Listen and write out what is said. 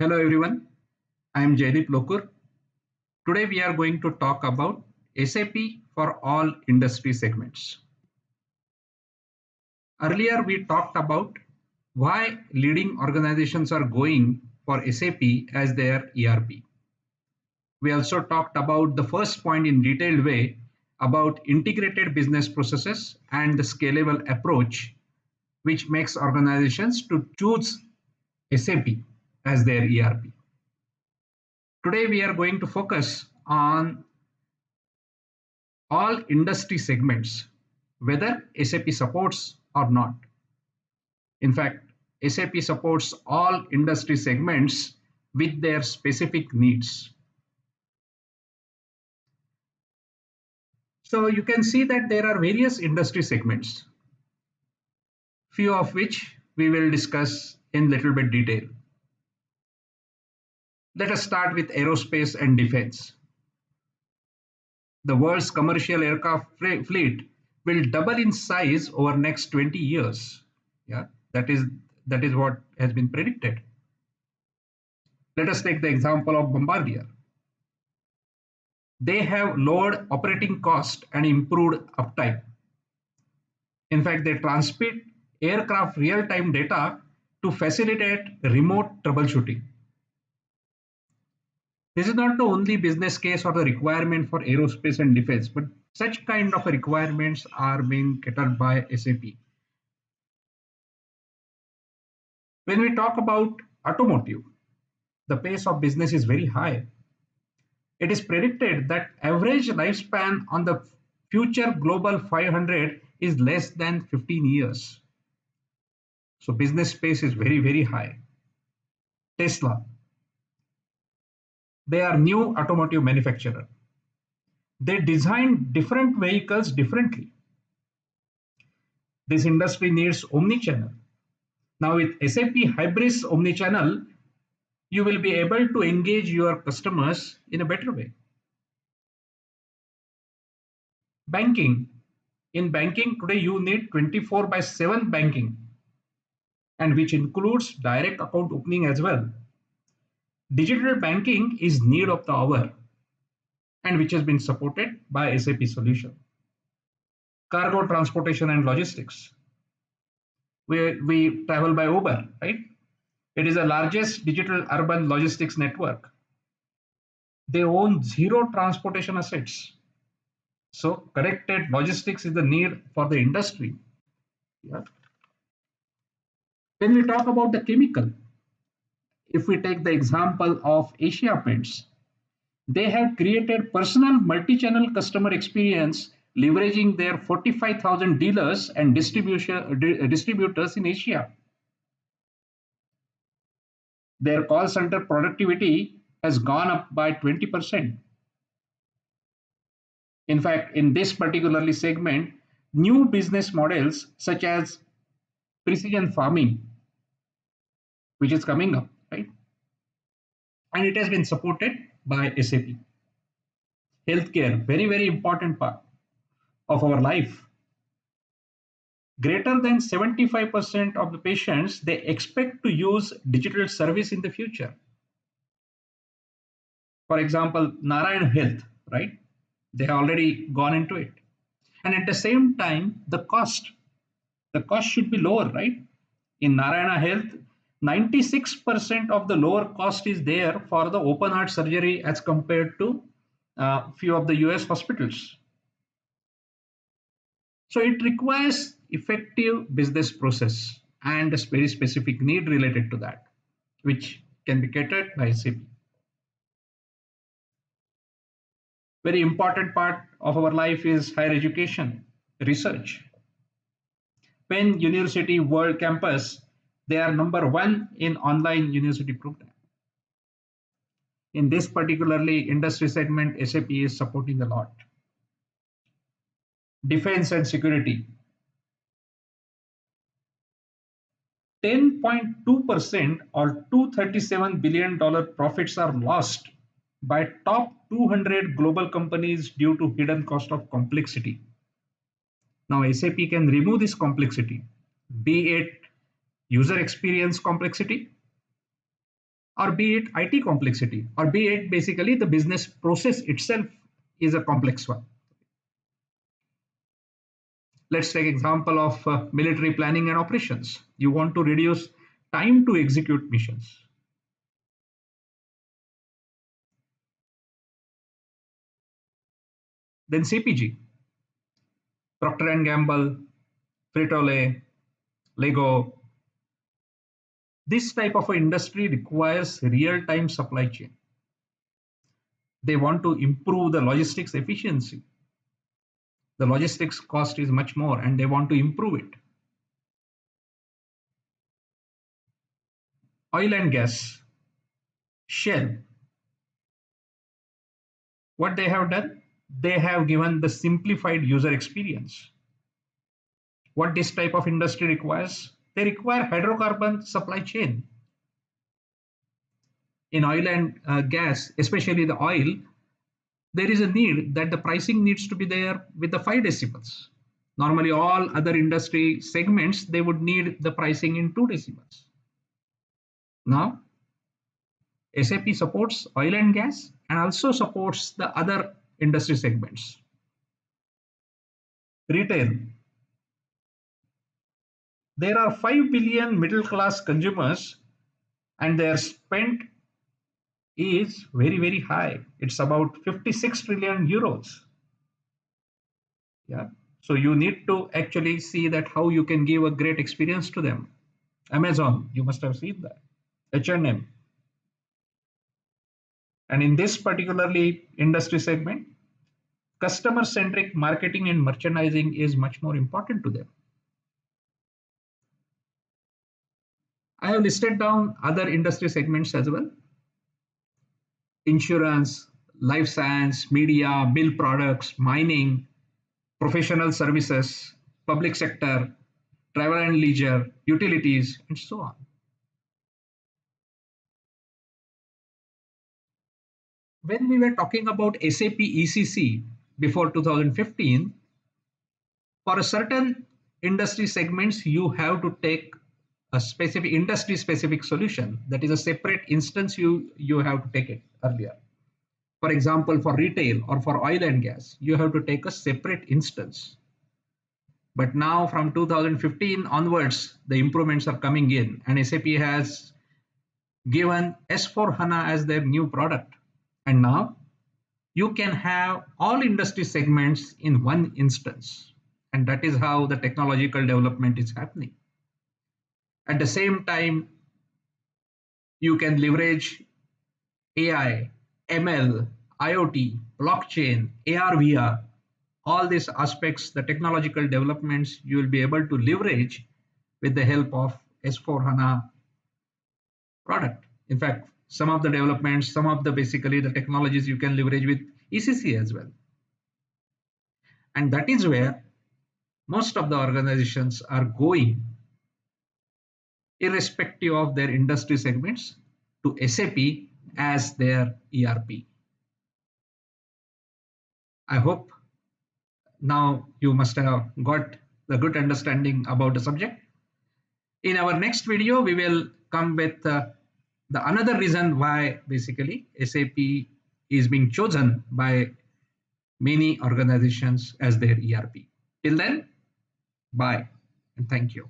Hello everyone, I am Jaideep Lokur. Today we are going to talk about SAP for all industry segments. Earlier we talked about why leading organizations are going for SAP as their ERP. We also talked about the first point in detailed way about integrated business processes and the scalable approach which makes organizations to choose SAP as their ERP. Today we are going to focus on all industry segments, whether SAP supports or not. In fact, SAP supports all industry segments with their specific needs. So you can see that there are various industry segments, few of which we will discuss in little bit detail. Let us start with aerospace and defense. The world's commercial aircraft fleet will double in size over next 20 years. Yeah, that is what has been predicted. Let us take the example of Bombardier. They have lowered operating cost and improved uptime. In fact, they transmit aircraft real-time data to facilitate remote troubleshooting. This is not the only business case or the requirement for aerospace and defense, but such kind of requirements are being catered by SAP. When we talk about automotive, the pace of business is very high. It is predicted that average lifespan on the future global 500 is less than 15 years. So business space is very, very high. Tesla, they are new automotive manufacturer. They design different vehicles differently. This industry needs omnichannel. Now with SAP Hybris omnichannel, you will be able to engage your customers in a better way. Banking. In banking today, you need 24/7 banking, and which includes direct account opening as well. Digital banking is need of the hour, and which has been supported by SAP solution. Cargo transportation and logistics. We travel by Uber, right? It is the largest digital urban logistics network. They own zero transportation assets. So connected logistics is the need for the industry. Yeah. When we talk about the chemical, if we take the example of Asia Paints, they have created personal multi-channel customer experience leveraging their 45,000 dealers and distributors in Asia. Their call center productivity has gone up by 20%. In fact, in this particularly segment, new business models such as precision farming, which is coming up, right? And it has been supported by SAP. Healthcare, very, very important part of our life. Greater than 75% of the patients, they expect to use digital service in the future. For example, Narayan Health, right? They have already gone into it. And at the same time, the cost should be lower, right? In Narayana Health, 96% of the lower cost is there for the open heart surgery as compared to few of the US hospitals. So it requires effective business process and a very specific need related to that, which can be catered by SAP. Very important part of our life is higher education, research. Penn University World Campus, they are number one in online university program. In this particularly industry segment, SAP is supporting a lot. Defense and security. 10.2% or $237 billion profits are lost by top 200 global companies due to hidden cost of complexity. Now SAP can remove this complexity, be it user experience complexity or be it IT complexity, or be it basically the business process itself is a complex one. Let's take example of military planning and operations. You want to reduce time to execute missions. Then CPG, Procter and Gamble, Frito-Lay, Lego. This type of industry requires real-time supply chain. They want to improve the logistics efficiency. The logistics cost is much more and they want to improve it. Oil and gas, Shell, what they have done? They have given the simplified user experience. What this type of industry requires? They require hydrocarbon supply chain. In oil and gas, especially the oil, there is a need that the pricing needs to be there with the 5 decimals. Normally, all other industry segments, they would need the pricing in 2 decimals. Now, SAP supports oil and gas and also supports the other industry segments. Retail. There are 5 billion middle class consumers and their spend is very, very high. It's about 56 trillion euros. Yeah. So you need to actually see that how you can give a great experience to them. Amazon, you must have seen that. H&M. And in this particularly industry segment, customer centric marketing and merchandising is much more important to them. I have listed down other industry segments as well. Insurance, life science, media, milk products, mining, professional services, public sector, travel and leisure, utilities, and so on. When we were talking about SAP ECC before 2015, for a certain industry segments, you have to take a specific industry specific solution. That is a separate instance you have to take it earlier. For example, for retail or for oil and gas, you have to take a separate instance. But now from 2015 onwards, the improvements are coming in and SAP has given S4HANA as their new product. And now you can have all industry segments in one instance. And that is how the technological development is happening. At the same time, you can leverage AI, ML, IoT, blockchain, AR, VR, all these aspects, the technological developments you will be able to leverage with the help of S4HANA product. In fact, some of the developments, some of the basically the technologies you can leverage with ECC as well. And that is where most of the organizations are going, irrespective of their industry segments, to SAP as their ERP. I hope now you must have got the good understanding about the subject. In our next video, we will come with the another reason why basically SAP is being chosen by many organizations as their ERP. Till then, bye and thank you.